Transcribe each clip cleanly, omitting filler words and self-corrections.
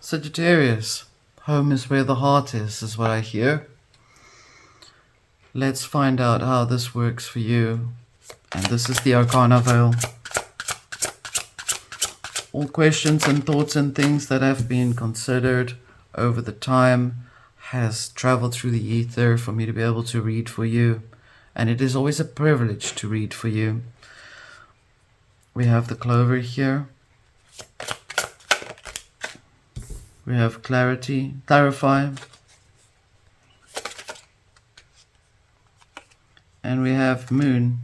Sagittarius, home is where the heart is what I hear. Let's find out how this works for you. And this is the Arcana Veil. All questions and thoughts and things that have been considered over the time has traveled through the ether for me to be able to read for you. And it is always a privilege to read for you. We have the clover here. We have clarity, clarify. And we have moon.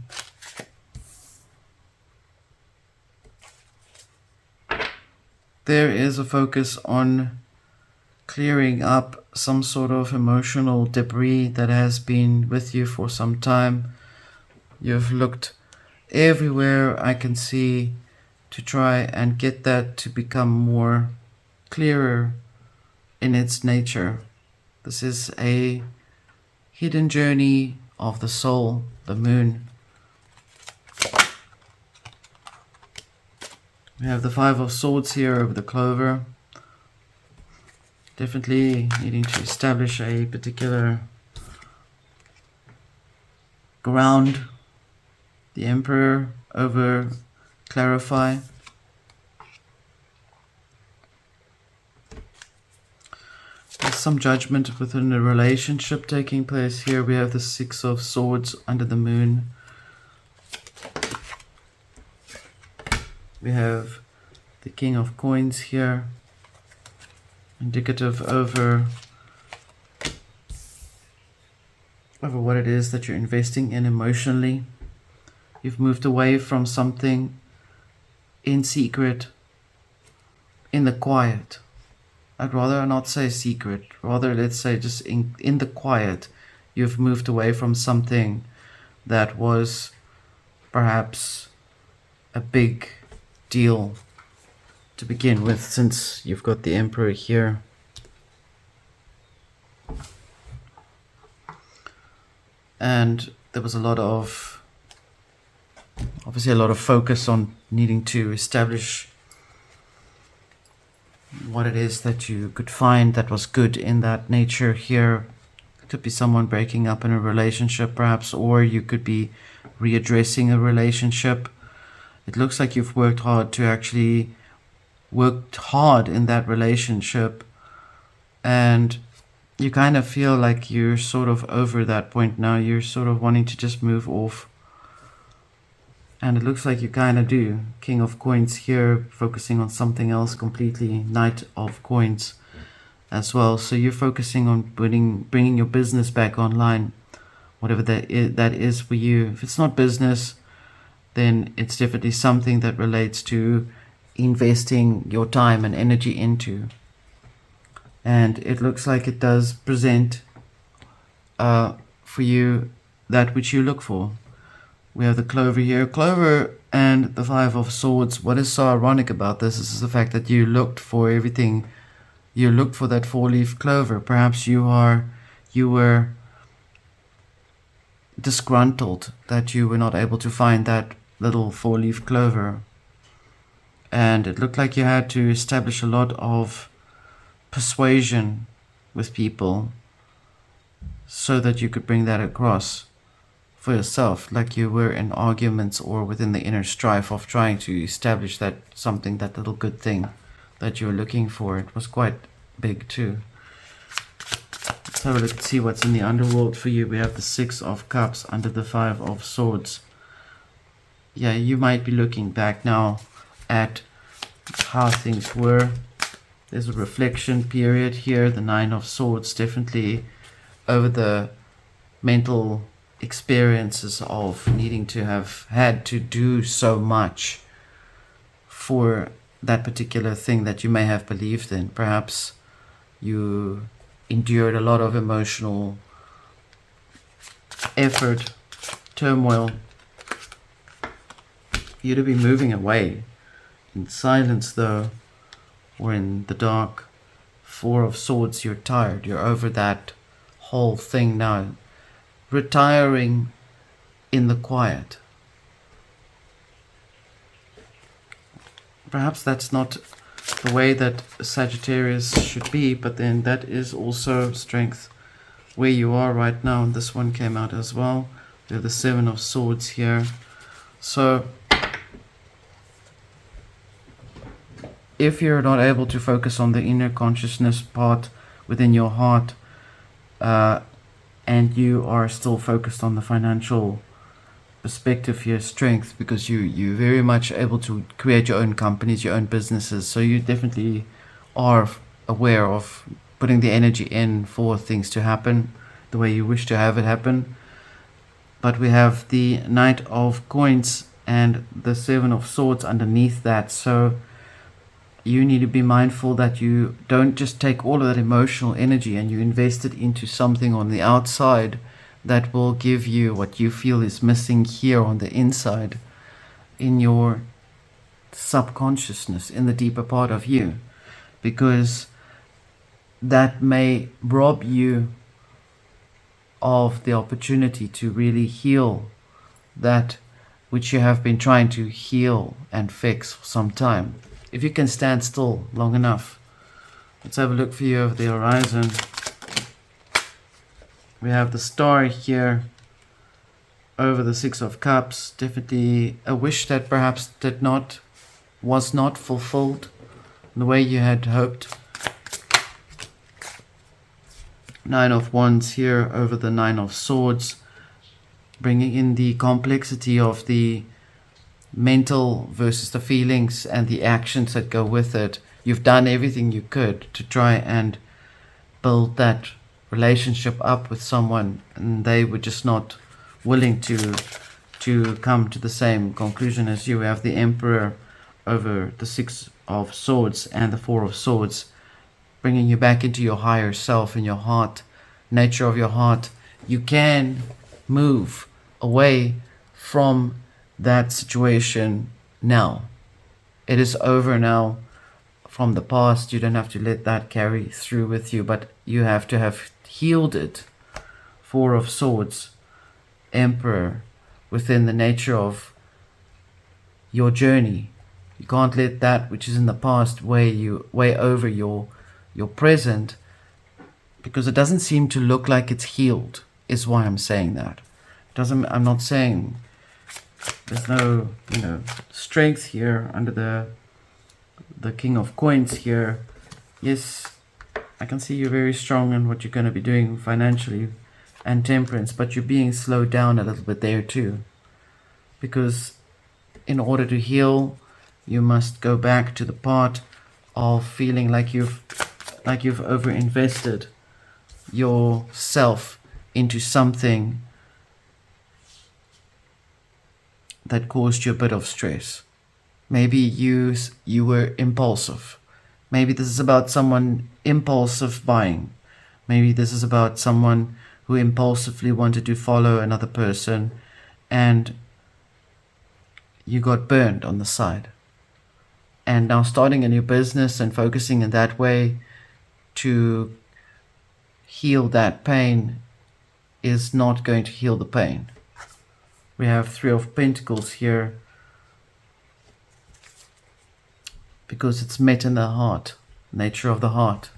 There is a focus on clearing up some sort of emotional debris that has been with you for some time. You've looked everywhere I can see to try and get that to become more clearer in its nature. This is a hidden journey of the soul, the moon. We have the Five of Swords here over the clover. Definitely needing to establish a particular ground. The Emperor over clarify. There's some judgment within a relationship taking place here. We have the Six of Swords under the moon. We have the King of Coins here, indicative over what it is that you're investing in emotionally. You've moved away from something in secret, in the quiet. I'd rather not say secret, rather let's say just in the quiet. You've moved away from something that was perhaps a big deal to begin with, since you've got the Emperor here. And there was obviously a lot of focus on needing to establish what it is that you could find that was good in that nature here. It could be someone breaking up in a relationship perhaps, or you could be readdressing a relationship. It looks like you've worked hard in that relationship, and you kind of feel like you're sort of over that point now. You're sort of wanting to just move off. And it looks like you kind of do. King of Coins here, focusing on something else completely. Knight of Coins as well. So you're focusing on bringing your business back online, whatever that is for you. If it's not business, then it's definitely something that relates to investing your time and energy into. And it looks like it does present for you that which you look for. We have the clover here. Clover and the Five of Swords. What is so ironic about this is the fact that you looked for everything. You looked for that four-leaf clover. Perhaps you were disgruntled that you were not able to find that little four-leaf clover. And it looked like you had to establish a lot of persuasion with people so that you could bring that across for yourself, like you were in arguments or within the inner strife of trying to establish that something, that little good thing that you were looking for. It was quite big too. Let's have a look and see what's in the underworld for you. We have the Six of Cups under the Five of Swords. Yeah, you might be looking back now at how things were. There's a reflection period here. The Nine of Swords, definitely over the mental experiences of needing to have had to do so much for that particular thing that you may have believed in. Perhaps you endured a lot of emotional effort, turmoil. You to be moving away in silence though, or in the dark. Four of Swords, you're tired, you're over that whole thing now. Retiring in the quiet. Perhaps that's not the way that Sagittarius should be, but then that is also strength where you are right now. And this one came out as well. We have the Seven of Swords here. So if you're not able to focus on the inner consciousness part within your heart, and you are still focused on the financial perspective here, strength, because you're very much able to create your own companies, your own businesses, so you definitely are aware of putting the energy in for things to happen the way you wish to have it happen. But we have the Knight of Coins and the Seven of Swords underneath that, so you need to be mindful that you don't just take all of that emotional energy and you invest it into something on the outside that will give you what you feel is missing here on the inside, in your subconsciousness, in the deeper part of you, because that may rob you of the opportunity to really heal that which you have been trying to heal and fix for some time. If you can stand still long enough. Let's have a look for you over the horizon. We have the Star here over the Six of Cups. Definitely a wish that perhaps was not fulfilled the way you had hoped. Nine of Wands here over the Nine of Swords, bringing in the complexity of the mental versus the feelings and the actions that go with it. You've done everything you could to try and build that relationship up with someone, and they were just not willing to come to the same conclusion as you. We have the Emperor over the Six of Swords and the Four of Swords, bringing you back into your higher self and your heart, nature of your heart. You can move away from that situation now. It is over now from the past. You don't have to let that carry through with you, but you have to have healed it. Four of Swords, Emperor, within the nature of your journey. You can't let that which is in the past weigh over your present, because it doesn't seem to look like it's healed, is why I'm saying that. I'm not saying there's no, strength here under the King of Coins here. Yes, I can see you're very strong in what you're going to be doing financially and temperance, but you're being slowed down a little bit there too, because in order to heal, you must go back to the part of feeling like you've overinvested yourself into something that caused you a bit of stress. Maybe you were impulsive. Maybe this is about someone impulsive buying. Maybe this is about someone who impulsively wanted to follow another person and you got burned on the side. And now starting a new business and focusing in that way to heal that pain is not going to heal the pain. We have Three of Pentacles here because it's met in the heart, nature of the heart.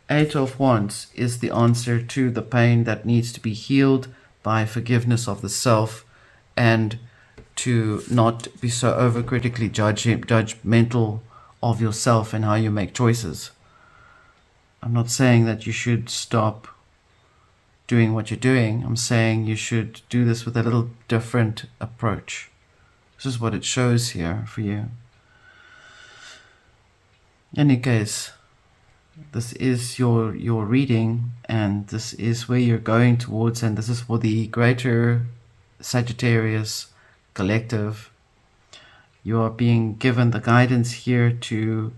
Eight of Wands is the answer to the pain that needs to be healed by forgiveness of the self, and to not be so overcritically judgmental of yourself and how you make choices. I'm not saying that you should stop doing what you're doing. I'm saying you should do this with a little different approach. This is what it shows here for you. In any case, this is your reading, and this is where you're going towards, and this is for the greater Sagittarius collective. You are being given the guidance here to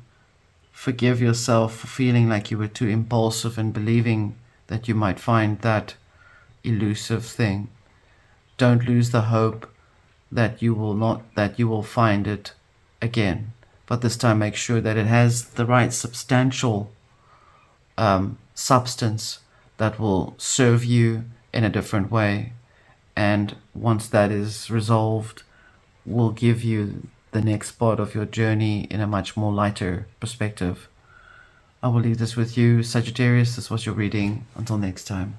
forgive yourself for feeling like you were too impulsive and believing that you might find that elusive thing. Don't lose the hope that you will find it again, but this time make sure that it has the right substantial substance that will serve you in a different way, and once that is resolved, will give you the next part of your journey in a much more lighter perspective. I will leave this with you, Sagittarius. This was your reading. Until next time.